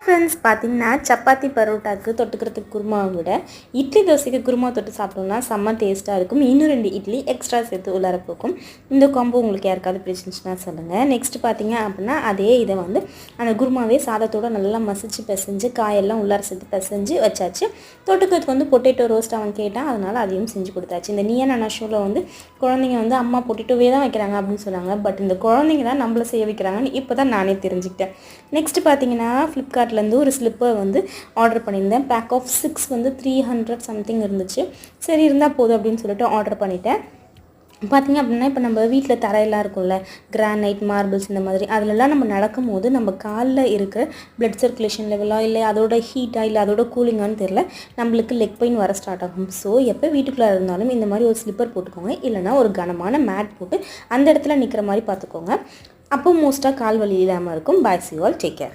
Friends பார்த்தீங்கன்னா சப்பாத்தி பரோட்டாக்கு தொட்டுக்கிறதுக்கு குருமாவை விட இட்லி தோசைக்கு குருமா தொட்டு சாப்பிட்டோம்னா செம்ம டேஸ்ட்டாக இருக்கும். இன்னும் 2 இட்லி எக்ஸ்ட்ரா சேர்த்து உள்ளார போக்கும். இந்த காம்போ உங்களுக்கு யாருக்காவது பிடிச்சிருந்துச்சுன்னா சொல்லுங்கள். நெக்ஸ்ட் பார்த்தீங்க அப்படின்னா அதே இதை வந்து அந்த குருமாவே சாதத்தோடு நல்லா மசிச்சு பிசைஞ்சு காயெல்லாம் உள்ளார சேர்த்து பிசைஞ்சு வச்சாச்சு. தொட்டுக்கிறதுக்கு வந்து பொட்டேட்டோ ரோஸ்ட் அவன் கேட்டான், அதனால் அதையும் செஞ்சு கொடுத்தாச்சு. இந்த நீயா நானா ஷோவில் வந்து குழந்தைங்க வந்து அம்மா பொட்டேட்டோவே தான் வைக்கிறாங்க அப்படின்னு சொன்னாங்க. பட் இந்த குழந்தைங்க தான் நம்மளை செய்ய வைக்கிறாங்கன்னு இப்போ தான் நானே தெரிஞ்சுக்கிட்டேன். நெக்ஸ்ட் பார்த்தீங்கன்னா ஃப்ளிப்கார்ட்லேருந்து ஒரு ஸ்லிப்பர் வந்து ஆர்டர் பண்ணியிருந்தேன். பேக் ஆஃப் 6 வந்து 300 சம்திங் இருந்துச்சு. சரி இருந்தால் போதும் அப்படின்னு சொல்லிட்டு ஆர்டர் பண்ணிட்டேன். பார்த்திங்க அப்படின்னா இப்போ நம்ம வீட்டில் தரையெல்லாம் இருக்கும்ல, கிரானைட், மார்பிள்ஸ் இந்த மாதிரி அதிலெல்லாம் நம்ம நடக்கும்போது நம்ம காலில் இருக்கிற பிளட் சர்க்குலேஷன் லெவலாக இல்லை அதோட ஹீட்டாக இல்லை அதோட கூலிங்கான்னு தெரில, நம்மளுக்கு லெக் பெயின் வர ஸ்டார்ட் ஆகும். ஸோ எப்போ வீட்டுக்குள்ளே இருந்தாலும் இந்த மாதிரி ஒரு ஸ்லிப்பர் போட்டுக்கோங்க, இல்லைனா ஒரு கனமான மேட் போட்டு அந்த இடத்துல நிற்கிற மாதிரி பார்த்துக்கோங்க. அப்போ மோஸ்ட்டாக கால் வலி இல்லாமல் இருக்கும். பாய், சி ஆல், டேக் கேர்.